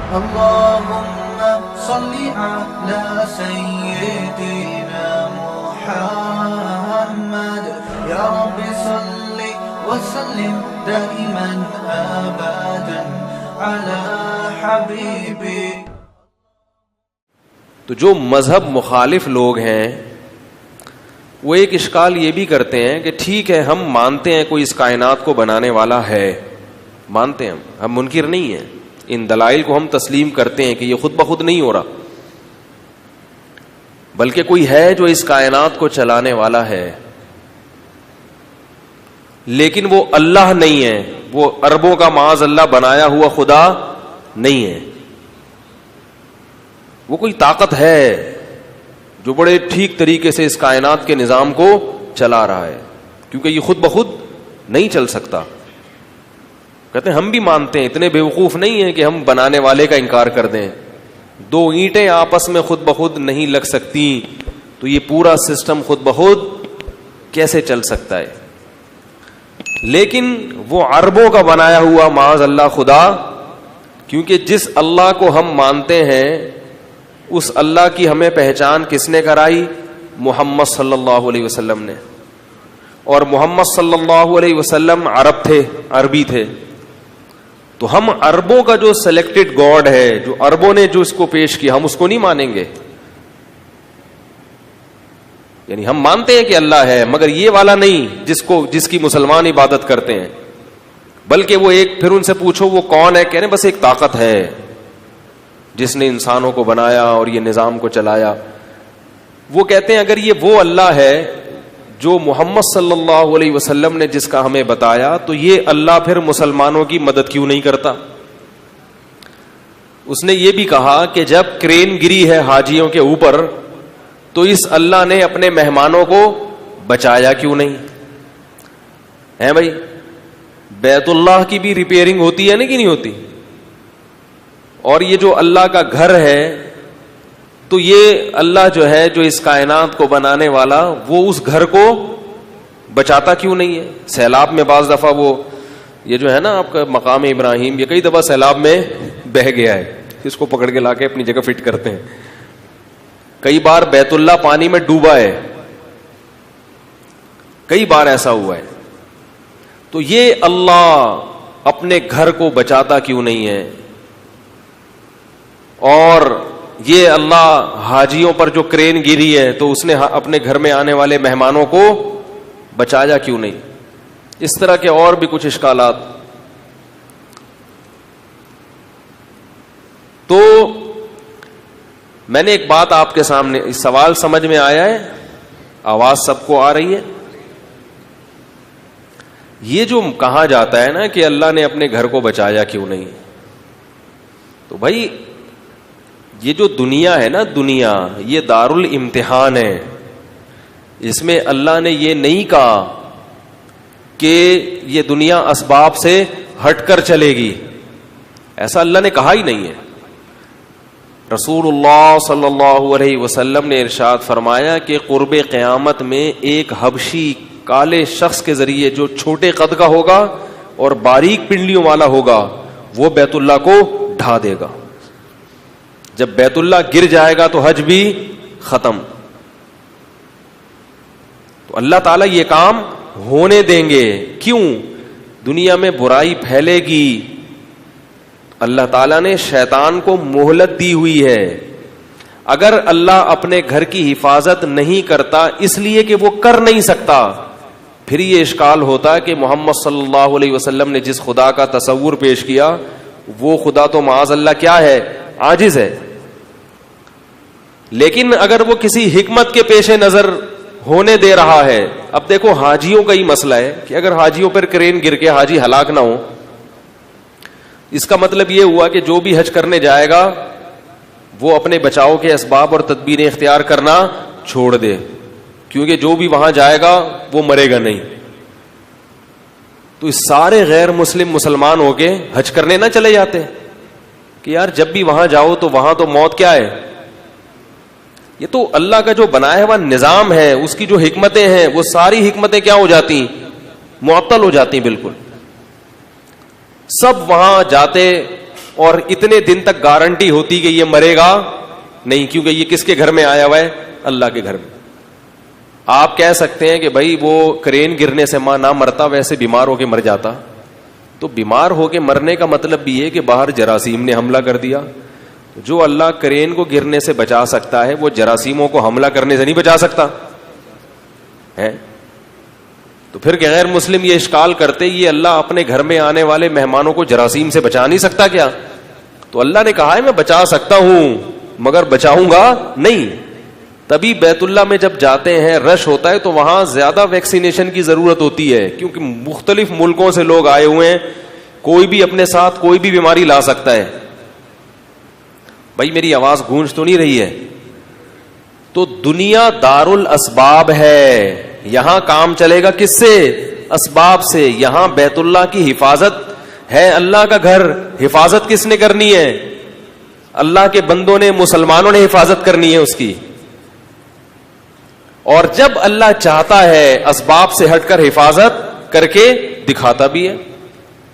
اللهم صل على سيدنا محمد يا رب صل وسلم دائما ابدا على حبيبي. تو جو مذہب مخالف لوگ ہیں وہ ایک اشکال یہ بھی کرتے ہیں کہ ٹھیک ہے ہم مانتے ہیں کوئی اس کائنات کو بنانے والا ہے، مانتے ہیں ہم منکر نہیں ہیں، ان دلائل کو ہم تسلیم کرتے ہیں کہ یہ خود بخود نہیں ہو رہا، بلکہ کوئی ہے جو اس کائنات کو چلانے والا ہے، لیکن وہ اللہ نہیں ہے، وہ اربوں کا معاذ اللہ بنایا ہوا خدا نہیں ہے، وہ کوئی طاقت ہے جو بڑے ٹھیک طریقے سے اس کائنات کے نظام کو چلا رہا ہے، کیونکہ یہ خود بخود نہیں چل سکتا. کہتے ہیں ہم بھی مانتے ہیں، اتنے بیوقوف نہیں ہیں کہ ہم بنانے والے کا انکار کر دیں. دو اینٹیں آپس میں خود بخود نہیں لگ سکتی تو یہ پورا سسٹم خود بخود کیسے چل سکتا ہے؟ لیکن وہ عربوں کا بنایا ہوا معاذ اللہ خدا، کیونکہ جس اللہ کو ہم مانتے ہیں اس اللہ کی ہمیں پہچان کس نے کرائی؟ محمد صلی اللہ علیہ وسلم نے. اور محمد صلی اللہ علیہ وسلم عرب تھے، عربی تھے، تو ہم عربوں کا جو سلیکٹڈ گاڈ ہے، جو عربوں نے جو اس کو پیش کیا، ہم اس کو نہیں مانیں گے. یعنی ہم مانتے ہیں کہ اللہ ہے، مگر یہ والا نہیں جس کی مسلمان عبادت کرتے ہیں، بلکہ وہ ایک، پھر ان سے پوچھو وہ کون ہے، کہنے بس ایک طاقت ہے جس نے انسانوں کو بنایا اور یہ نظام کو چلایا. وہ کہتے ہیں اگر یہ وہ اللہ ہے جو محمد صلی اللہ علیہ وسلم نے جس کا ہمیں بتایا، تو یہ اللہ پھر مسلمانوں کی مدد کیوں نہیں کرتا؟ اس نے یہ بھی کہا کہ جب کرین گری ہے حاجیوں کے اوپر تو اس اللہ نے اپنے مہمانوں کو بچایا کیوں نہیں؟ ہیں بھائی، بیت اللہ کی بھی ریپیئرنگ ہوتی ہے نا کہ نہیں ہوتی؟ اور یہ جو اللہ کا گھر ہے، تو یہ اللہ جو ہے جو اس کائنات کو بنانے والا، وہ اس گھر کو بچاتا کیوں نہیں ہے؟ سیلاب میں بعض دفعہ وہ یہ جو ہے نا آپ کا مقام ابراہیم، یہ کئی دفعہ سیلاب میں بہہ گیا ہے، اس کو پکڑ کے لا کے اپنی جگہ فٹ کرتے ہیں. کئی بار بیت اللہ پانی میں ڈوبا ہے، کئی بار ایسا ہوا ہے. تو یہ اللہ اپنے گھر کو بچاتا کیوں نہیں ہے؟ اور یہ اللہ حاجیوں پر جو کرین گری ہے تو اس نے اپنے گھر میں آنے والے مہمانوں کو بچایا کیوں نہیں؟ اس طرح کے اور بھی کچھ اشکالات. تو میں نے ایک بات آپ کے سامنے، اس سوال سمجھ میں آیا ہے؟ آواز سب کو آ رہی ہے؟ یہ جو کہا جاتا ہے نا کہ اللہ نے اپنے گھر کو بچایا کیوں نہیں، تو بھائی یہ جو دنیا ہے نا، دنیا یہ دار الامتحان ہے. اس میں اللہ نے یہ نہیں کہا کہ یہ دنیا اسباب سے ہٹ کر چلے گی، ایسا اللہ نے کہا ہی نہیں ہے. رسول اللہ صلی اللہ علیہ وسلم نے ارشاد فرمایا کہ قرب قیامت میں ایک حبشی کالے شخص کے ذریعے جو چھوٹے قد کا ہوگا اور باریک پنڈلیوں والا ہوگا، وہ بیت اللہ کو ڈھا دے گا. جب بیت اللہ گر جائے گا تو حج بھی ختم. تو اللہ تعالیٰ یہ کام ہونے دیں گے. کیوں؟ دنیا میں برائی پھیلے گی. اللہ تعالیٰ نے شیطان کو مہلت دی ہوئی ہے. اگر اللہ اپنے گھر کی حفاظت نہیں کرتا اس لیے کہ وہ کر نہیں سکتا، پھر یہ اشکال ہوتا کہ محمد صلی اللہ علیہ وسلم نے جس خدا کا تصور پیش کیا وہ خدا تو معاذ اللہ کیا ہے؟ عاجز ہے. لیکن اگر وہ کسی حکمت کے پیش نظر ہونے دے رہا ہے، اب دیکھو حاجیوں کا ہی مسئلہ ہے کہ اگر حاجیوں پر کرین گر کے حاجی ہلاک نہ ہو، اس کا مطلب یہ ہوا کہ جو بھی حج کرنے جائے گا وہ اپنے بچاؤ کے اسباب اور تدبیریں اختیار کرنا چھوڑ دے، کیونکہ جو بھی وہاں جائے گا وہ مرے گا نہیں. تو اس سارے غیر مسلمان ہو کے حج کرنے نہ چلے جاتے کہ یار جب بھی وہاں جاؤ تو وہاں تو موت کیا ہے؟ یہ تو اللہ کا جو بنایا ہوا نظام ہے، اس کی جو حکمتیں ہیں وہ ساری حکمتیں کیا ہو جاتی؟ معطل ہو جاتی بالکل. سب وہاں جاتے اور اتنے دن تک گارنٹی ہوتی کہ یہ مرے گا نہیں, کیونکہ یہ کس کے گھر میں آیا ہوا ہے؟ اللہ کے گھر میں. آپ کہہ سکتے ہیں کہ بھائی وہ کرین گرنے سے ماں نہ مرتا, ویسے بیمار ہو کے مر جاتا. تو بیمار ہو کے مرنے کا مطلب بھی ہے کہ باہر جراثیم نے حملہ کر دیا. جو اللہ کرین کو گرنے سے بچا سکتا ہے وہ جراثیموں کو حملہ کرنے سے نہیں بچا سکتا ہے. تو پھر غیر مسلم یہ اشکال کرتے, یہ اللہ اپنے گھر میں آنے والے مہمانوں کو جراثیم سے بچا نہیں سکتا کیا؟ تو اللہ نے کہا ہے میں بچا سکتا ہوں مگر بچاؤں گا نہیں. تبھی بیت اللہ میں جب جاتے ہیں رش ہوتا ہے تو وہاں زیادہ ویکسینیشن کی ضرورت ہوتی ہے, کیونکہ مختلف ملکوں سے لوگ آئے ہوئے ہیں, کوئی بھی اپنے ساتھ کوئی بھی بیماری لا سکتا ہے. بھائی میری آواز گونج تو نہیں رہی ہے؟ تو دنیا دار الاسباب ہے, یہاں کام چلے گا کس سے؟ اسباب سے. یہاں بیت اللہ کی حفاظت ہے, اللہ کا گھر, حفاظت کس نے کرنی ہے؟ اللہ کے بندوں نے, مسلمانوں نے حفاظت کرنی ہے اس کی. اور جب اللہ چاہتا ہے اسباب سے ہٹ کر حفاظت کر کے دکھاتا بھی ہے,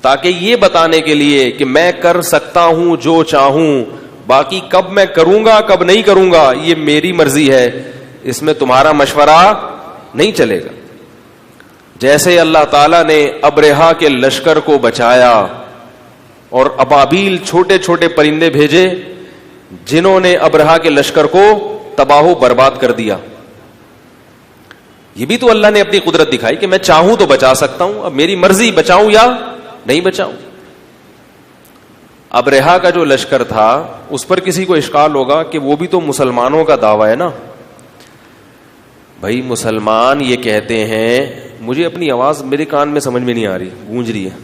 تاکہ یہ بتانے کے لیے کہ میں کر سکتا ہوں جو چاہوں, باقی کب میں کروں گا کب نہیں کروں گا یہ میری مرضی ہے, اس میں تمہارا مشورہ نہیں چلے گا. جیسے اللہ تعالیٰ نے ابرہا کے لشکر کو بچایا اور ابابیل چھوٹے چھوٹے پرندے بھیجے جنہوں نے ابرہا کے لشکر کو تباہ و برباد کر دیا. یہ بھی تو اللہ نے اپنی قدرت دکھائی کہ میں چاہوں تو بچا سکتا ہوں, اب میری مرضی بچاؤں یا نہیں بچاؤں. ابرہا کا جو لشکر تھا اس پر کسی کو اشکال ہوگا کہ وہ بھی تو مسلمانوں کا دعویٰ ہے نا. بھائی مسلمان یہ کہتے ہیں, مجھے اپنی آواز میرے کان میں سمجھ میں نہیں آ رہی, گونج رہی ہے,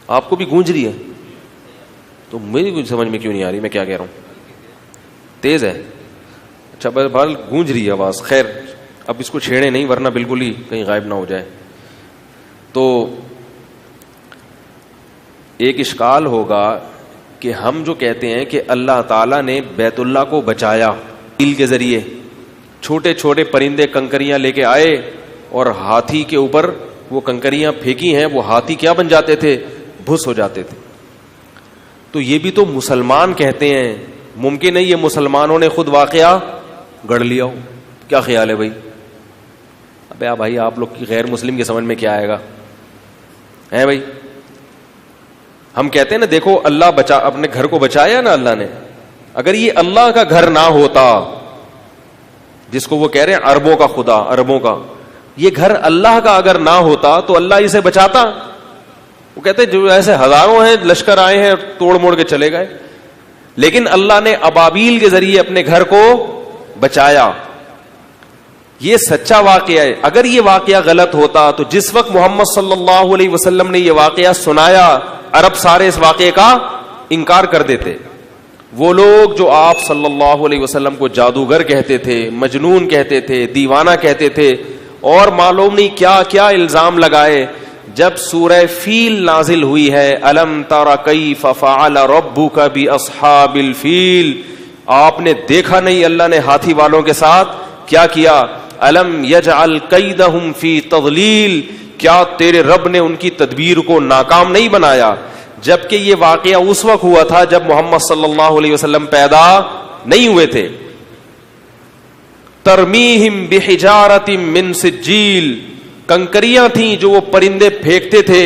آپ کو بھی گونج رہی ہے, تو میری کچھ سمجھ میں کیوں نہیں آ رہی میں کیا کہہ رہا ہوں؟ تیز ہے؟ اچھا بہرحال گونج رہی ہے آواز. خیر اب اس کو چھیڑے نہیں ورنہ بالکل ہی کہیں غائب نہ ہو جائے. تو ایک اشکال ہوگا کہ ہم جو کہتے ہیں کہ اللہ تعالیٰ نے بیت اللہ کو بچایا تیل کے ذریعے, چھوٹے چھوٹے پرندے کنکریاں لے کے آئے اور ہاتھی کے اوپر وہ کنکریاں پھینکی ہیں, وہ ہاتھی کیا بن جاتے تھے؟ بھس ہو جاتے تھے. تو یہ بھی تو مسلمان کہتے ہیں, ممکن ہے یہ مسلمانوں نے خود واقعہ گڑھ لیا ہو. کیا خیال ہے بھائی؟ ابے بھائی آپ لوگ کی غیر مسلم کی سمجھ میں کیا آئے گا ہے بھائی؟ ہم کہتے ہیں نا دیکھو اللہ اپنے گھر کو بچایا نا اللہ نے, اگر یہ اللہ کا گھر نہ ہوتا, جس کو وہ کہہ رہے ہیں اربوں کا خدا, اربوں کا, یہ گھر اللہ کا اگر نہ ہوتا تو اللہ اسے بچاتا؟ وہ کہتے ہیں جو ایسے ہزاروں ہیں لشکر آئے ہیں توڑ موڑ کے چلے گئے, لیکن اللہ نے ابابیل کے ذریعے اپنے گھر کو بچایا. یہ سچا واقعہ ہے. اگر یہ واقعہ غلط ہوتا تو جس وقت محمد صلی اللہ علیہ وسلم نے یہ واقعہ سنایا عرب سارے اس واقعے کا انکار کر دیتے. وہ لوگ جو آپ صلی اللہ علیہ وسلم کو جادوگر کہتے تھے, مجنون کہتے تھے, دیوانہ کہتے تھے, اور معلوم نہیں کیا کیا الزام لگائے, جب سورہ فیل نازل ہوئی ہے, الم تر کیف فعل ربک باصحاب الفیل, آپ نے دیکھا نہیں اللہ نے ہاتھی والوں کے ساتھ کیا کیا, الم یجعل کیدہم فی تضلیل, کیا تیرے رب نے ان کی تدبیر کو ناکام نہیں بنایا. جبکہ یہ واقعہ اس وقت ہوا تھا جب محمد صلی اللہ علیہ وسلم پیدا نہیں ہوئے تھے. ترمیہم بحجارۃ من سجیل, کنکریاں تھیں جو وہ پرندے پھینکتے تھے,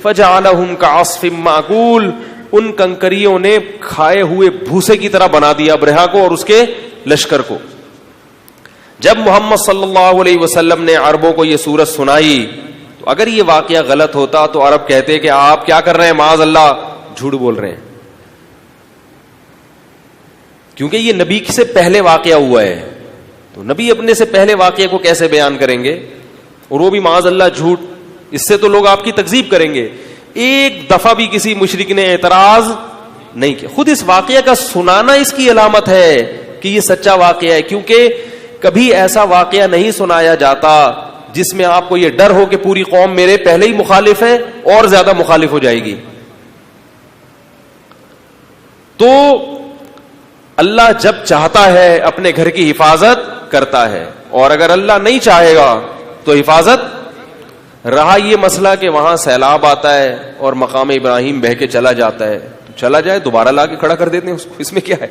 فجعلہم کعصف مأکول, ان کنکریوں نے کھائے ہوئے بھوسے کی طرح بنا دیا ابرہا کو اور اس کے لشکر کو. جب محمد صلی اللہ علیہ وسلم نے عربوں کو یہ سورت سنائی, تو اگر یہ واقعہ غلط ہوتا تو عرب کہتے کہ آپ کیا کر رہے ہیں, معاذ اللہ جھوٹ بول رہے ہیں, کیونکہ یہ نبی سے پہلے واقعہ ہوا ہے. تو نبی اپنے سے پہلے واقعے کو کیسے بیان کریں گے, اور وہ بھی معاذ اللہ جھوٹ؟ اس سے تو لوگ آپ کی تکذیب کریں گے. ایک دفعہ بھی کسی مشرک نے اعتراض نہیں کیا. خود اس واقعہ کا سنانا اس کی علامت ہے کہ یہ سچا واقعہ ہے, کیونکہ کبھی ایسا واقعہ نہیں سنایا جاتا جس میں آپ کو یہ ڈر ہو کہ پوری قوم میرے پہلے ہی مخالف ہے اور زیادہ مخالف ہو جائے گی. تو اللہ جب چاہتا ہے اپنے گھر کی حفاظت کرتا ہے, اور اگر اللہ نہیں چاہے گا تو حفاظت رہا یہ مسئلہ کہ وہاں سیلاب آتا ہے اور مقام ابراہیم بہہ کے چلا جاتا ہے، تو چلا جائے، دوبارہ لا کے کھڑا کر دیتے ہیں اس کو، اس میں کیا ہے؟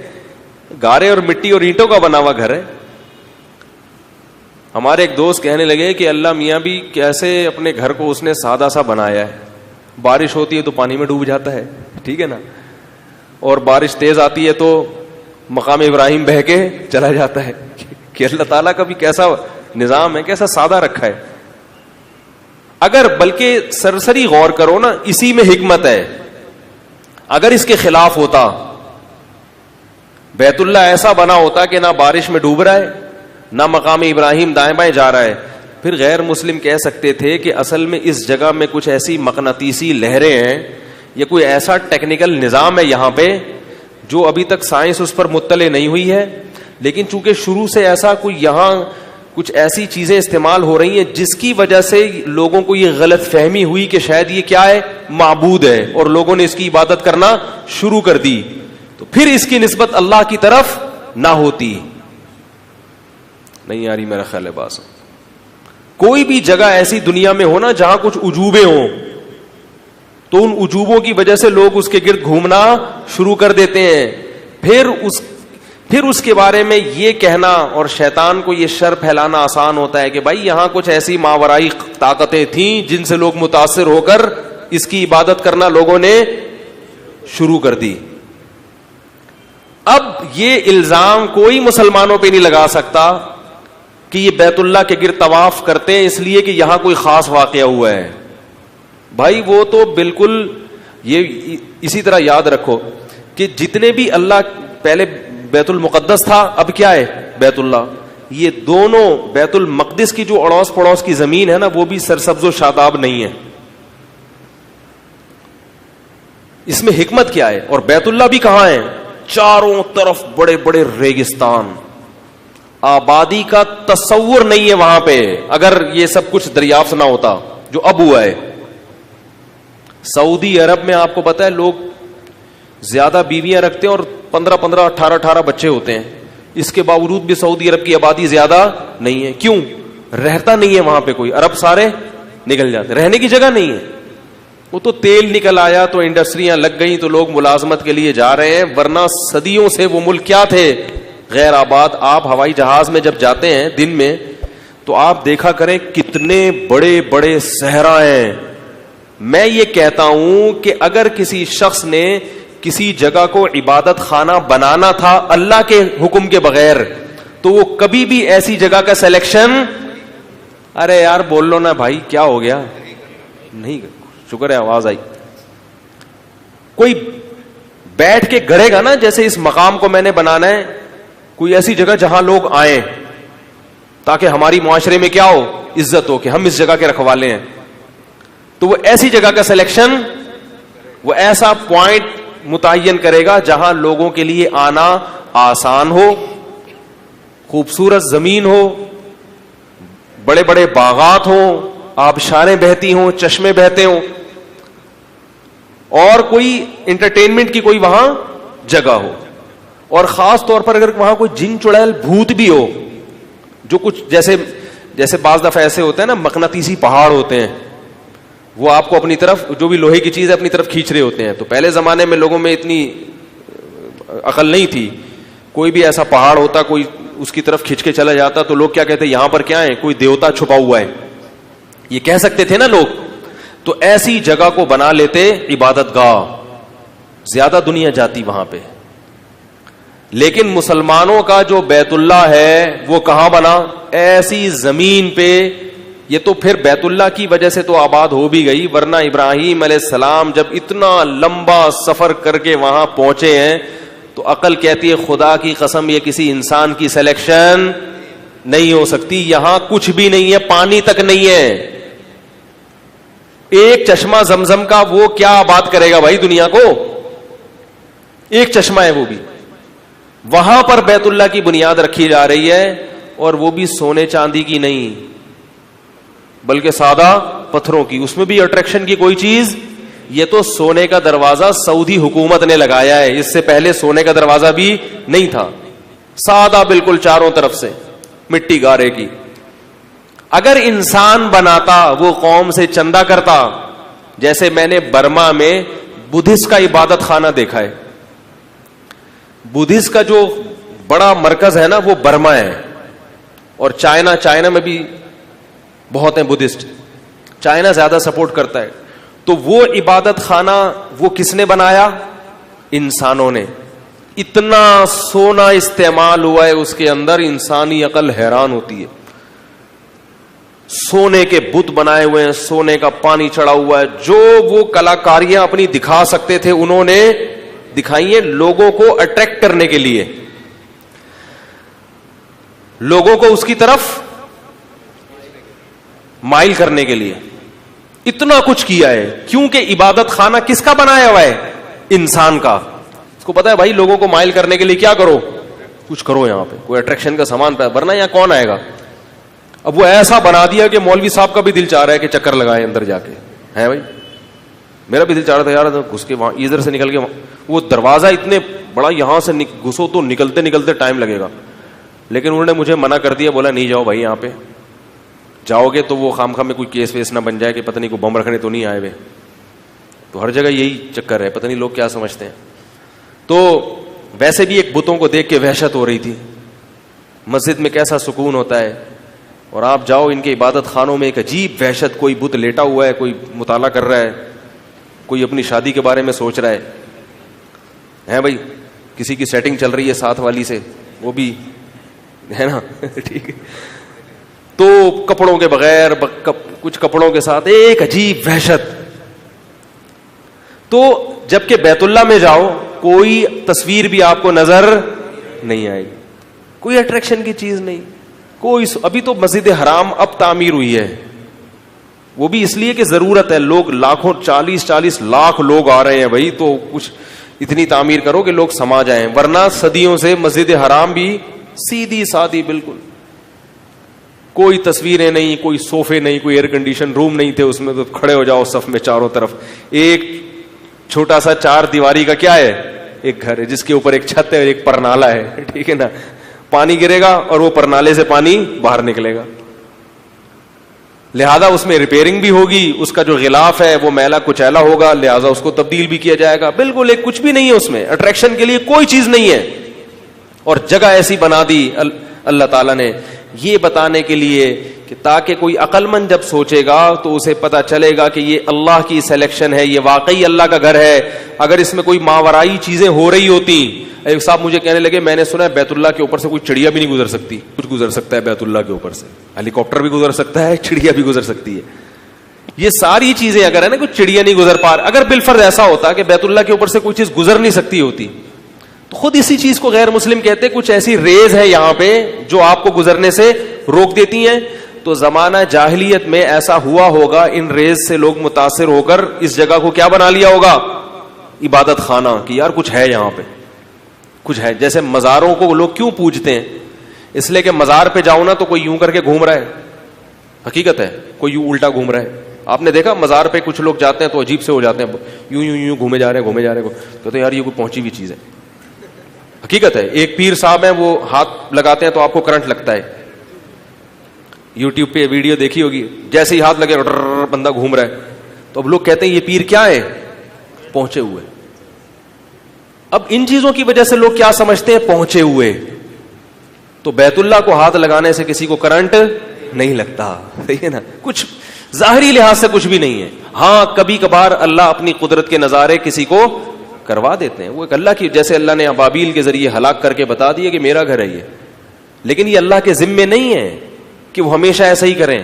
گارے اور مٹی اور اینٹوں کا بنا ہوا گھر ہے. ہمارے ایک دوست کہنے لگے کہ اللہ میاں بھی کیسے اپنے گھر کو اس نے سادہ سا بنایا ہے، بارش ہوتی ہے تو پانی میں ڈوب جاتا ہے، ٹھیک ہے نا، اور بارش تیز آتی ہے تو مقام ابراہیم بہہ کے چلا جاتا ہے. کہ اللہ تعالیٰ کا بھی کیسا نظام ہے، کیسا سادہ رکھا ہے. اگر بلکہ سرسری غور کرو نا، اسی میں حکمت ہے. اگر اس کے خلاف ہوتا، بیت اللہ ایسا بنا ہوتا کہ نہ بارش میں ڈوب رہا ہے، نہ مقام ابراہیم دائیں بائیں جا رہا ہے، پھر غیر مسلم کہہ سکتے تھے کہ اصل میں اس جگہ میں کچھ ایسی مقناطیسی لہریں ہیں یا کوئی ایسا ٹیکنیکل نظام ہے یہاں پہ جو ابھی تک سائنس اس پر مطلع نہیں ہوئی ہے، لیکن چونکہ شروع سے ایسا کوئی یہاں کچھ ایسی چیزیں استعمال ہو رہی ہیں جس کی وجہ سے لوگوں کو یہ غلط فہمی ہوئی کہ شاید یہ کیا ہے، معبود ہے، اور لوگوں نے اس کی عبادت کرنا شروع کر دی، تو پھر اس کی نسبت اللہ کی طرف نہ ہوتی. نہیں آ رہی میرا خیال ہے بات. کوئی بھی جگہ ایسی دنیا میں ہو نا جہاں کچھ عجوبے ہوں، تو ان عجوبوں کی وجہ سے لوگ اس کے گرد گھومنا شروع کر دیتے ہیں. پھر اس کے بارے میں یہ کہنا، اور شیطان کو یہ شر پھیلانا آسان ہوتا ہے کہ بھائی یہاں کچھ ایسی ماورائی طاقتیں تھیں جن سے لوگ متاثر ہو کر اس کی عبادت کرنا لوگوں نے شروع کر دی. اب یہ الزام کوئی مسلمانوں پہ نہیں لگا سکتا کہ یہ بیت اللہ کے گرد طواف کرتے ہیں اس لیے کہ یہاں کوئی خاص واقعہ ہوا ہے. بھائی وہ تو بالکل، یہ اسی طرح یاد رکھو کہ جتنے بھی اللہ، پہلے بیت المقدس تھا، اب کیا ہے بیت اللہ. یہ دونوں بیت المقدس کی جو اڑوس پڑوس کی زمین ہے نا، وہ بھی سرسبز و شاداب نہیں ہے. اس میں حکمت کیا ہے؟ اور بیت اللہ بھی کہاں ہے؟ چاروں طرف بڑے بڑے ریگستان، آبادی کا تصور نہیں ہے وہاں پہ. اگر یہ سب کچھ دریافت نہ ہوتا جو اب ہوا ہے. سعودی عرب میں آپ کو پتا ہے لوگ زیادہ بیویاں رکھتے ہیں اور 15 18 بچے ہوتے ہیں، اس کے باوجود بھی سعودی عرب کی آبادی زیادہ نہیں ہے. کیوں؟ رہتا نہیں ہے وہاں پہ کوئی، عرب سارے نکل جاتے، رہنے کی جگہ نہیں ہے. وہ تو تیل نکل آیا تو انڈسٹریاں لگ گئیں تو لوگ ملازمت کے لیے جا رہے ہیں، ورنہ صدیوں سے وہ ملک کیا تھے؟ غیر آباد. آپ ہوائی جہاز میں جب جاتے ہیں دن میں تو آپ دیکھا کریں کتنے بڑے بڑے صحرا ہیں. میں یہ کہتا ہوں کہ اگر کسی شخص نے کسی جگہ کو عبادت خانہ بنانا تھا اللہ کے حکم کے بغیر تو وہ کبھی بھی ایسی جگہ کا سلیکشن، ارے یار بول لو نا بھائی کیا ہو گیا؟ نہیں، شکر ہے آواز آئی. کوئی بیٹھ کے گڑے گا نا، جیسے اس مقام کو میں نے بنانا ہے کوئی ایسی جگہ جہاں لوگ آئیں تاکہ ہماری معاشرے میں کیا ہو، عزت ہو کہ ہم اس جگہ کے رکھوالے ہیں، تو وہ ایسی جگہ کا سلیکشن، وہ ایسا پوائنٹ متعین کرے گا جہاں لوگوں کے لیے آنا آسان ہو، خوبصورت زمین ہو، بڑے بڑے باغات ہوں، آبشاریں بہتی ہوں، چشمے بہتے ہوں، اور کوئی انٹرٹینمنٹ کی کوئی وہاں جگہ ہو. اور خاص طور پر اگر وہاں کوئی جن چڑیل بھوت بھی ہو، جو کچھ جیسے بعض دفعہ ایسے ہوتے ہیں نا مقناطیسی پہاڑ ہوتے ہیں، وہ آپ کو اپنی طرف جو بھی لوہے کی چیز ہے اپنی طرف کھینچ رہے ہوتے ہیں. تو پہلے زمانے میں لوگوں میں اتنی عقل نہیں تھی، کوئی بھی ایسا پہاڑ ہوتا کوئی اس کی طرف کھینچ کے چلا جاتا تو لوگ کیا کہتے ہیں یہاں پر کیا ہے، کوئی دیوتا چھپا ہوا ہے، یہ کہہ سکتے تھے نا لوگ. تو ایسی جگہ کو بنا لیتے عبادت گاہ، زیادہ دنیا جاتی وہاں پہ. لیکن مسلمانوں کا جو بیت اللہ ہے وہ کہاں بنا؟ ایسی زمین پہ. یہ تو پھر بیت اللہ کی وجہ سے تو آباد ہو بھی گئی، ورنہ ابراہیم علیہ السلام جب اتنا لمبا سفر کر کے وہاں پہنچے ہیں تو عقل کہتی ہے خدا کی قسم یہ کسی انسان کی سلیکشن نہیں ہو سکتی. یہاں کچھ بھی نہیں ہے، پانی تک نہیں ہے. ایک چشمہ زمزم کا وہ کیا آباد کرے گا بھائی دنیا کو؟ ایک چشمہ ہے وہ بھی. وہاں پر بیت اللہ کی بنیاد رکھی جا رہی ہے، اور وہ بھی سونے چاندی کی نہیں بلکہ سادہ پتھروں کی. اس میں بھی اٹریکشن کی کوئی چیز، یہ تو سونے کا دروازہ سعودی حکومت نے لگایا ہے، اس سے پہلے سونے کا دروازہ بھی نہیں تھا. سادہ بالکل چاروں طرف سے مٹی گارے کی. اگر انسان بناتا وہ قوم سے چندہ کرتا. جیسے میں نے برما میں بدھسٹ کا عبادت خانہ دیکھا ہے. بدھسٹ کا جو بڑا مرکز ہے نا وہ برما ہے, اور چائنا میں بھی بہت ہیں بدھسٹ. چائنا زیادہ سپورٹ کرتا ہے. تو وہ عبادت خانہ وہ کس نے بنایا؟ انسانوں نے. اتنا سونا استعمال ہوا ہے اس کے اندر, انسانی عقل حیران ہوتی ہے. سونے کے بت بنائے ہوئے ہیں, سونے کا پانی چڑھا ہوا ہے. جو وہ کلاکاریاں اپنی دکھا سکتے تھے انہوں نے دکھائی ہیں, لوگوں کو اٹریکٹ کرنے کے لیے, لوگوں کو اس کی طرف مائل کرنے کے لیے. اتنا کچھ کیا ہے. کیونکہ عبادت خانہ کس کا بنایا ہوا ہے؟ انسان کا. اس کو پتا ہے بھائی لوگوں کو مائل کرنے کے لیے کیا کرو, کچھ کرو یہاں پہ, کوئی اٹریکشن کا سامان پہ, ورنہ یہاں کون آئے گا. اب وہ ایسا بنا دیا کہ مولوی صاحب کا بھی دل چاہ رہا ہے کہ چکر لگائے اندر جا کے. ہے بھائی, میرا بھی دل چاہ رہا تھا یار گھس کے وہاں, ادھر سے نکل کے وہ دروازہ اتنے بڑا, یہاں سے گھسو تو نکلتے نکلتے ٹائم لگے گا. لیکن انہوں نے مجھے منع کر دیا, بولا نہیں جاؤ بھائی, یہاں پہ جاؤ گے تو وہ خام میں کوئی کیس ویس نہ بن جائے کہ پتہ نہیں کوئی بم رکھنے تو نہیں آئے ہوئے. تو ہر جگہ یہی چکر ہے, پتہ نہیں لوگ کیا سمجھتے ہیں. تو ویسے بھی ایک بتوں کو دیکھ کے وحشت ہو رہی تھی. مسجد میں کیسا سکون ہوتا ہے, اور آپ جاؤ ان کے عبادت خانوں میں ایک عجیب وحشت. کوئی بت لیٹا ہوا ہے, کوئی مطالعہ کر رہا ہے, کوئی اپنی شادی کے بارے میں سوچ رہا ہے بھائی, کسی کی سیٹنگ چل رہی ہے ساتھ والی سے, وہ بھی ہے نا ٹھیک ہے. تو کپڑوں کے بغیر, کچھ کپڑوں کے ساتھ, ایک عجیب وحشت. تو جبکہ بیت اللہ میں جاؤ کوئی تصویر بھی آپ کو نظر نہیں آئے گی, کوئی اٹریکشن کی چیز نہیں, کوئی. ابھی تو مسجد حرام اب تعمیر ہوئی ہے, وہ بھی اس لیے کہ ضرورت ہے. لوگ لاکھوں, 40 لاکھ لوگ آ رہے ہیں بھائی, تو کچھ اتنی تعمیر کرو کہ لوگ سما جائیں. ورنہ صدیوں سے مسجد حرام بھی سیدھی سادی بالکل, کوئی تصویریں نہیں, کوئی صوفے نہیں, کوئی ایئر کنڈیشن روم نہیں تھے اس میں. تو کھڑے ہو جاؤ صف میں چاروں طرف. ایک چھوٹا سا 4 دیواری کا کیا ہے, ایک گھر ہے جس کے اوپر ایک چھت ہے اور ایک پرنالا ہے, ٹھیک ہے نا. پانی گرے گا اور وہ پرنالے سے پانی باہر نکلے گا, لہذا اس میں ریپیئرنگ بھی ہوگی. اس کا جو غلاف ہے وہ میلا کچیلا ہوگا, لہذا اس کو تبدیل بھی کیا جائے گا. بالکل ایک کچھ بھی نہیں ہے اس میں, اٹریکشن کے لیے کوئی چیز نہیں ہے. اور جگہ ایسی بنا دی اللہ تعالیٰ نے یہ بتانے کے لیے کہ تاکہ کوئی عقل مند جب سوچے گا تو اسے پتا چلے گا کہ یہ اللہ کی سلیکشن ہے, یہ واقعی اللہ کا گھر ہے. اگر اس میں کوئی ماورائی چیزیں ہو رہی ہوتی, ایک صاحب مجھے کہنے لگے میں نے سنا ہے بیت اللہ کے اوپر سے کوئی چڑیا بھی نہیں گزر سکتی. کچھ گزر سکتا ہے بیت اللہ کے اوپر سے, ہیلی کاپٹر بھی گزر سکتا ہے, چڑیا بھی گزر سکتی ہے. یہ ساری چیزیں اگر ہے نا, کوئی چڑیا نہیں گزر پا رہا, اگر بالفرض ایسا ہوتا کہ بیت اللہ کے اوپر سے کوئی چیز گزر نہیں سکتی ہوتی, تو خود اسی چیز کو غیر مسلم کہتے کچھ ایسی ریز ہے یہاں پہ جو آپ کو گزرنے سے روک دیتی ہیں. تو زمانہ جاہلیت میں ایسا ہوا ہوگا, ان ریز سے لوگ متاثر ہو کر اس جگہ کو کیا بنا لیا ہوگا, عبادت خانہ, کہ یار کچھ ہے یہاں پہ, کچھ ہے. جیسے مزاروں کو لوگ کیوں پوجتے ہیں, اس لیے کہ مزار پہ جاؤ نا تو کوئی یوں کر کے گھوم رہا ہے, حقیقت ہے کوئی یوں الٹا گھوم رہا ہے. آپ نے دیکھا مزار پہ کچھ لوگ جاتے ہیں تو عجیب سے ہو جاتے ہیں, یوں گھومے جا رہے ہیں, کہتے ہیں یار یہ کوئی پہنچی ہوئی چیز ہے. حقیقت ہے. ایک پیر صاحب ہیں وہ ہاتھ لگاتے ہیں تو آپ کو کرنٹ لگتا ہے. یوٹیوب پہ ویڈیو دیکھی ہوگی, جیسے ہی ہاتھ لگے بندہ گھوم رہا ہے. تو اب لوگ کہتے ہیں یہ پیر کیا ہے, پہنچے ہوئے. اب ان چیزوں کی وجہ سے لوگ کیا سمجھتے ہیں, پہنچے ہوئے. تو بیت اللہ کو ہاتھ لگانے سے کسی کو کرنٹ نہیں لگتا, صحیح ہے نا. کچھ ظاہری لحاظ سے کچھ بھی نہیں ہے. ہاں کبھی کبھار اللہ اپنی قدرت کے نظارے کسی کو کروا دیتے ہیں, وہ ایک اللہ کی, جیسے اللہ نے ابابیل کے ذریعے ہلاک کر کے بتا دیا کہ میرا گھر ہے یہ. لیکن یہ اللہ کے ذمے نہیں ہے کہ وہ ہمیشہ ایسا ہی کریں.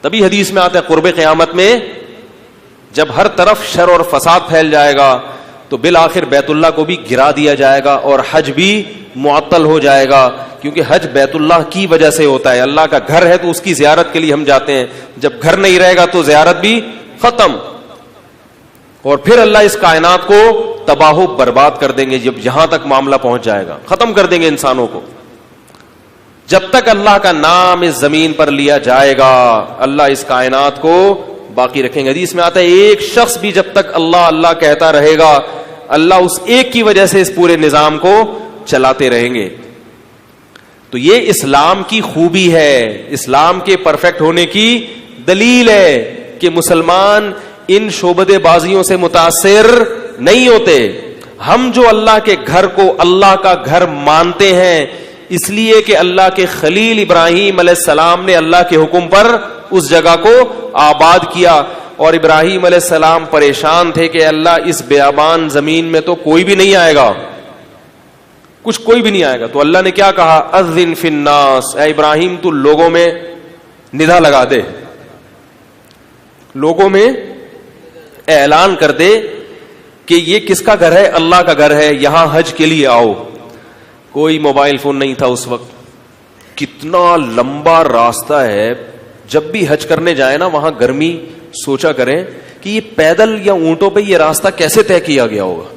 تبھی حدیث میں آتا ہے قرب قیامت میں جب ہر طرف شر اور فساد پھیل جائے گا تو بالآخر بیت اللہ کو بھی گرا دیا جائے گا اور حج بھی معطل ہو جائے گا, کیونکہ حج بیت اللہ کی وجہ سے ہوتا ہے. اللہ کا گھر ہے تو اس کی زیارت کے لیے ہم جاتے ہیں, جب گھر نہیں رہے گا تو زیارت بھی ختم, اور پھر اللہ اس کائنات کو تباہ و برباد کر دیں گے. جب یہاں تک معاملہ پہنچ جائے گا ختم کر دیں گے انسانوں کو. جب تک اللہ کا نام اس زمین پر لیا جائے گا اللہ اس کائنات کو باقی رکھیں گے. حدیث میں آتا ہے ایک شخص بھی جب تک اللہ اللہ کہتا رہے گا اللہ اس ایک کی وجہ سے اس پورے نظام کو چلاتے رہیں گے. تو یہ اسلام کی خوبی ہے, اسلام کے پرفیکٹ ہونے کی دلیل ہے کہ مسلمان ان شعبدے بازیوں سے متاثر نہیں ہوتے. ہم جو اللہ کے گھر کو اللہ کا گھر مانتے ہیں اس لیے کہ اللہ کے خلیل ابراہیم علیہ السلام نے اللہ کے حکم پر اس جگہ کو آباد کیا, اور ابراہیم علیہ السلام پریشان تھے کہ اللہ اس بیابان زمین میں تو کوئی بھی نہیں آئے گا, کوئی بھی نہیں آئے گا. تو اللہ نے کیا کہا, اذن فی الناس, اے ابراہیم تو لوگوں میں ندا لگا دے, لوگوں میں اعلان کر دے کہ یہ کس کا گھر ہے, اللہ کا گھر ہے, یہاں حج کے لیے آؤ. کوئی موبائل فون نہیں تھا اس وقت. کتنا لمبا راستہ ہے, جب بھی حج کرنے جائیں نا وہاں گرمی, سوچا کریں کہ یہ پیدل یا اونٹوں پہ یہ راستہ کیسے طے کیا گیا ہوگا.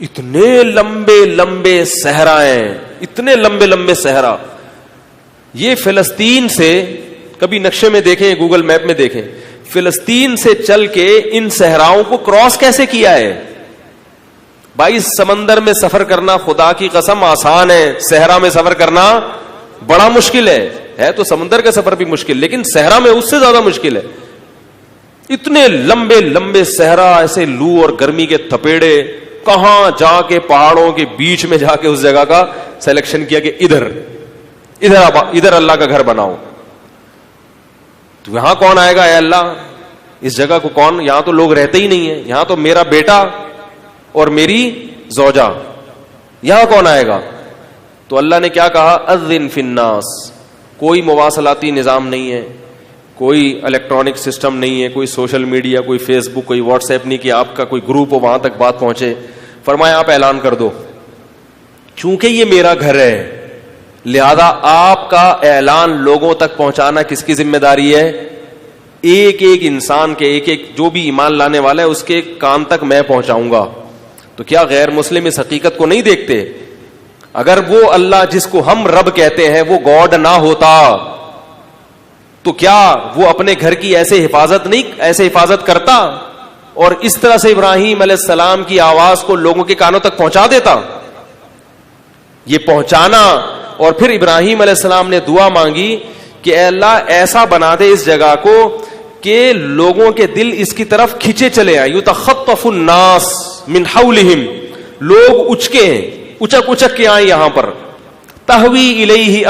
اتنے لمبے لمبے صحرائیں, اتنے لمبے لمبے صحرا. یہ فلسطین سے کبھی نقشے میں دیکھیں, گوگل میپ میں دیکھیں, فلسطین سے چل کے ان صحراؤں کو کراس کیسے کیا ہے. بھائی سمندر میں سفر کرنا خدا کی قسم آسان ہے, صحرا میں سفر کرنا بڑا مشکل ہے تو سمندر کا سفر بھی مشکل, لیکن صحرا میں اس سے زیادہ مشکل ہے. اتنے لمبے لمبے صحرا, ایسے لو اور گرمی کے تھپیڑے, کہاں جا کے پہاڑوں کے بیچ میں جا کے اس جگہ کا سلیکشن کیا کہ ادھر اللہ کا گھر بناؤ. تو یہاں کون آئے گا اے اللہ, اس جگہ کو کون, یہاں تو لوگ رہتے ہی نہیں ہیں, یہاں تو میرا بیٹا اور میری زوجہ, یہاں کون آئے گا. تو اللہ نے کیا کہا, اذن فی الناس. کوئی مواصلاتی نظام نہیں ہے, کوئی الیکٹرانک سسٹم نہیں ہے, کوئی سوشل میڈیا, کوئی فیس بک, کوئی واٹس ایپ نہیں کہ آپ کا کوئی گروپ ہو وہاں تک بات پہنچے. فرمایا آپ اعلان کر دو, چونکہ یہ میرا گھر ہے لہذا آپ کا اعلان لوگوں تک پہنچانا کس کی ذمہ داری ہے, ایک ایک انسان کے, ایک ایک جو بھی ایمان لانے والا ہے اس کے کان تک میں پہنچاؤں گا. تو کیا غیر مسلم اس حقیقت کو نہیں دیکھتے؟ اگر وہ اللہ جس کو ہم رب کہتے ہیں وہ گاڈ نہ ہوتا تو کیا وہ اپنے گھر کی ایسے حفاظت کرتا اور اس طرح سے ابراہیم علیہ السلام کی آواز کو لوگوں کے کانوں تک پہنچا دیتا؟ یہ پہنچانا. اور پھر ابراہیم علیہ السلام نے دعا مانگی کہ اے اللہ ایسا بنا دے اس جگہ کو کہ لوگوں کے دل اس کی طرف کھینچے چلے آئیں. یتخطف الناس من حولہم, لوگ اچک کے آئیں یہاں پر. تہوی الیہ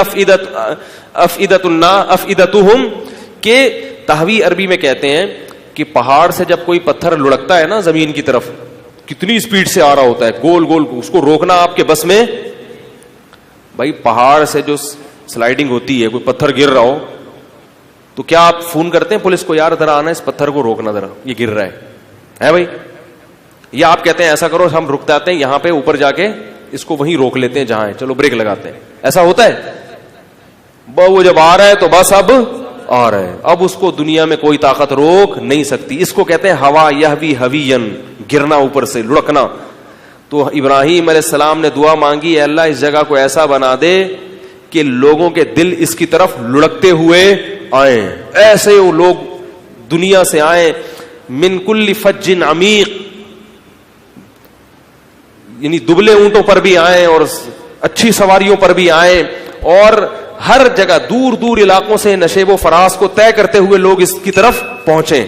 افئدتہم, کہ تہوی عربی میں کہتے ہیں کہ پہاڑ سے جب کوئی پتھر لڑکتا ہے نا زمین کی طرف, کتنی سپیڈ سے آ رہا ہوتا ہے, گول گول, اس کو روکنا آپ کے بس میں. بھائی پہاڑ سے جو سلائیڈنگ ہوتی ہے, کوئی پتھر گر رہا ہو تو کیا آپ فون کرتے ہیں پولیس کو, یار ذرا آنا اس پتھر کو روکنا, ذرا یہ گر رہا ہے بھائی, یا آپ کہتے ہیں ایسا کرو ہم رک جاتے ہیں یہاں پہ اوپر جا کے اس کو وہیں روک لیتے ہیں جہاں ہے, چلو بریک لگاتے ہیں. ایسا ہوتا ہے؟ وہ جب آ رہا ہے تو بس اب آ رہا ہے, اب اس کو دنیا میں کوئی طاقت روک نہیں سکتی. اس کو کہتے ہیں ہوا یہوی ہوین, گرنا اوپر سے, لڑکنا. تو ابراہیم علیہ السلام نے دعا مانگی, اے اللہ اس جگہ کو ایسا بنا دے کہ لوگوں کے دل اس کی طرف لڑکتے ہوئے آئیں, ایسے وہ لوگ دنیا سے آئیں. من کل فج عمیق, یعنی دبلے اونٹوں پر بھی آئیں اور اچھی سواریوں پر بھی آئیں, اور ہر جگہ دور دور علاقوں سے نشیب و فراز کو طے کرتے ہوئے لوگ اس کی طرف پہنچیں.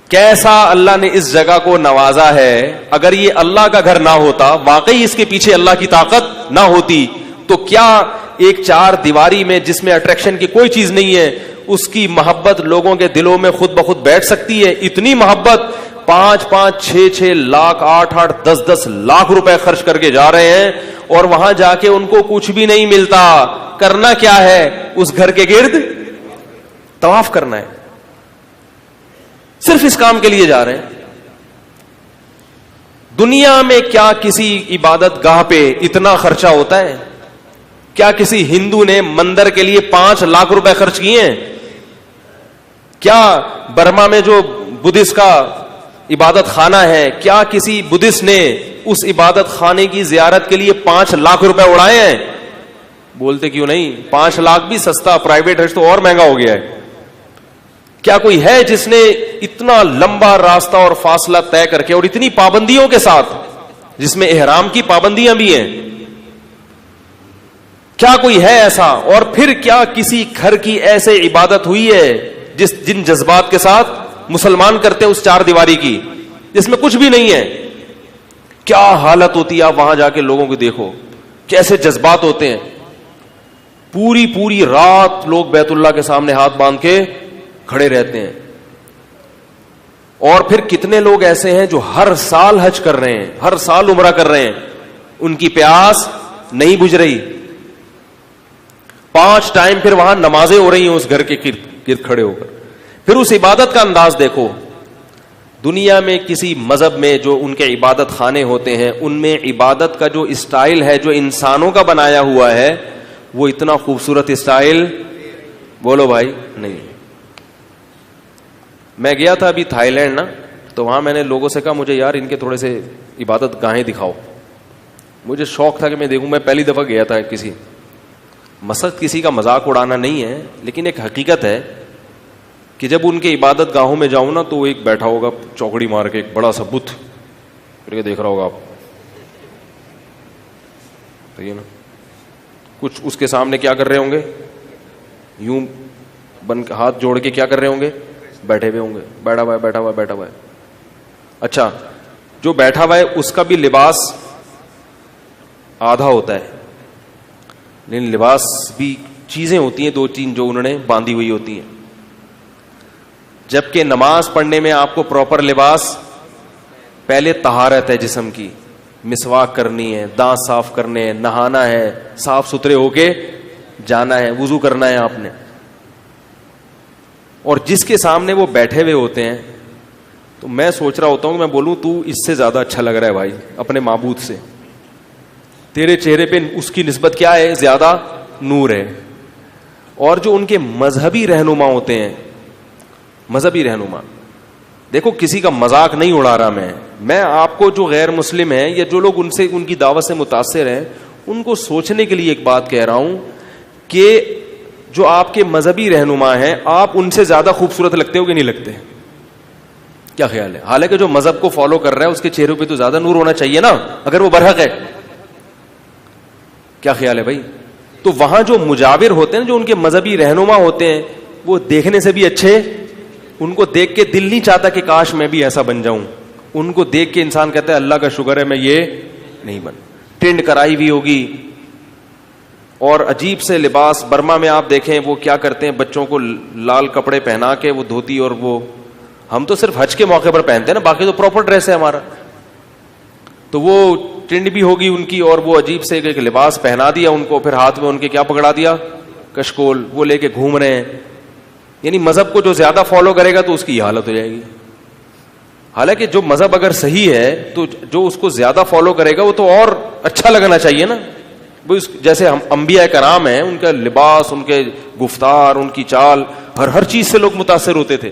کیسا اللہ نے اس جگہ کو نوازا ہے. اگر یہ اللہ کا گھر نہ ہوتا, واقعی اس کے پیچھے اللہ کی طاقت نہ ہوتی, تو کیا ایک چار دیواری میں جس میں اٹریکشن کی کوئی چیز نہیں ہے, اس کی محبت لوگوں کے دلوں میں خود بخود بیٹھ سکتی ہے؟ اتنی محبت 5-5, 6-6 لاکھ, 8-8, 10-10 لاکھ روپے خرچ کر کے جا رہے ہیں, اور وہاں جا کے ان کو کچھ بھی نہیں ملتا. کرنا کیا ہے؟ اس گھر کے گرد طواف کرنا ہے, صرف اس کام کے لیے جا رہے ہیں. دنیا میں کیا کسی عبادت گاہ پہ اتنا خرچہ ہوتا ہے؟ کیا کسی ہندو نے مندر کے لیے 5 لاکھ روپے خرچ کیے ہیں؟ کیا برما میں جو بدھسٹ کا عبادت خانہ ہے, کیا کسی بدھسٹ نے اس عبادت خانے کی زیارت کے لیے 5 لاکھ روپے اڑائے ہیں؟ بولتے کیوں نہیں, 5 لاکھ بھی سستا, پرائیویٹ ہے تو اور مہنگا ہو گیا ہے. کیا کوئی ہے جس نے اتنا لمبا راستہ اور فاصلہ طے کر کے, اور اتنی پابندیوں کے ساتھ, جس میں احرام کی پابندیاں بھی ہیں, کیا کوئی ہے ایسا؟ اور پھر کیا کسی گھر کی ایسے عبادت ہوئی ہے جن جذبات کے ساتھ مسلمان کرتے ہیں اس چار دیواری کی، جس میں کچھ بھی نہیں ہے؟ کیا حالت ہوتی ہے، آپ وہاں جا کے لوگوں کو دیکھو کیسے جذبات ہوتے ہیں. پوری رات لوگ بیت اللہ کے سامنے ہاتھ باندھ کے کھڑے رہتے ہیں. اور پھر کتنے لوگ ایسے ہیں جو ہر سال حج کر رہے ہیں، ہر سال عمرہ کر رہے ہیں، ان کی پیاس نہیں بجھ رہی. 5 ٹائم پھر وہاں نمازیں ہو رہی ہیں اس گھر کے گرد کھڑے ہو کر. پھر اس عبادت کا انداز دیکھو. دنیا میں کسی مذہب میں جو ان کے عبادت خانے ہوتے ہیں، ان میں عبادت کا جو اسٹائل ہے جو انسانوں کا بنایا ہوا ہے، وہ اتنا خوبصورت اسٹائل بولو بھائی نہیں. میں گیا تھا ابھی تھائی لینڈ نا، تو وہاں میں نے لوگوں سے کہا مجھے یار ان کے تھوڑے سے عبادت گاہیں دکھاؤ. مجھے شوق تھا کہ میں دیکھوں. میں پہلی دفعہ گیا تھا. مقصد کسی کا مذاق اڑانا نہیں ہے، لیکن ایک حقیقت ہے کہ جب ان کے عبادت گاہوں میں جاؤں نا تو وہ ایک بیٹھا ہوگا چوکڑی مار کے، ایک بڑا سا بت پھر دیکھ رہا ہوگا آپ، صحیح ہے نا. کچھ اس کے سامنے کیا کر رہے ہوں گے، یوں ہاتھ جوڑ کے کیا کر رہے ہوں گے، بیٹھے ہوئے ہوں گے، بیٹھا ہوا ہے. اچھا، جو بیٹھا ہوا ہے اس کا بھی لباس آدھا ہوتا ہے، لیکن لباس بھی چیزیں ہوتی ہیں 2-3 جو انہوں نے باندھی ہوئی ہوتی ہیں. جبکہ نماز پڑھنے میں آپ کو پراپر لباس، پہلے طہارت ہے جسم کی، مسواک کرنی ہے، دانت صاف کرنے ہیں، نہانا ہے، صاف ستھرے ہو کے جانا ہے، وضو کرنا ہے آپ نے. اور جس کے سامنے وہ بیٹھے ہوئے ہوتے ہیں تو میں سوچ رہا ہوتا ہوں کہ میں بولوں تو اس سے زیادہ اچھا لگ رہا ہے بھائی اپنے معبود سے. تیرے چہرے پہ اس کی نسبت کیا ہے، زیادہ نور ہے. اور جو ان کے مذہبی رہنما ہوتے ہیں، مذہبی رہنما، دیکھو کسی کا مذاق نہیں اڑا رہا میں آپ کو جو غیر مسلم ہیں یا جو لوگ ان کی دعوت سے متاثر ہیں ان کو سوچنے کے لیے ایک بات کہہ رہا ہوں کہ جو آپ کے مذہبی رہنما ہیں آپ ان سے زیادہ خوبصورت لگتے ہو کہ نہیں لگتے؟ کیا خیال ہے؟ حالانکہ جو مذہب کو فالو کر رہا ہے اس کے چہروں پہ تو زیادہ نور ہونا چاہیے نا، اگر وہ برحق ہے. کیا خیال ہے بھائی؟ تو وہاں جو مجاور ہوتے ہیں، جو ان کے مذہبی رہنما ہوتے ہیں، وہ دیکھنے سے بھی اچھے، ان کو دیکھ کے دل نہیں چاہتا کہ کاش میں بھی ایسا بن جاؤں. ان کو دیکھ کے انسان کہتا ہے اللہ کا شکر ہے میں یہ نہیں بن. ٹینڈ کرائی ہوئی ہوگی اور عجیب سے لباس. برما میں آپ دیکھیں وہ کیا کرتے ہیں، بچوں کو لال کپڑے پہنا کے وہ دھوتی، اور وہ ہم تو صرف حج کے موقع پر پہنتے ہیں نا، باقی تو پراپر ڈریس ہے ہمارا. تو وہ ٹینڈ بھی ہوگی ان کی، اور وہ عجیب سے ایک لباس پہنا دیا ان کو، پھر ہاتھ میں ان کے کیا پکڑا دیا، کشکول، وہ لے کے گھوم رہے ہیں. یعنی مذہب کو جو زیادہ فالو کرے گا تو اس کی حالت ہو جائے گی. حالانکہ جو مذہب اگر صحیح ہے تو جو اس کو زیادہ فالو کرے گا وہ تو اور اچھا لگنا چاہیے نا. جیسے ہم انبیاء کرام ہیں، ان کا لباس، ان کے گفتار، ان کی چال، ہر چیز سے لوگ متاثر ہوتے تھے.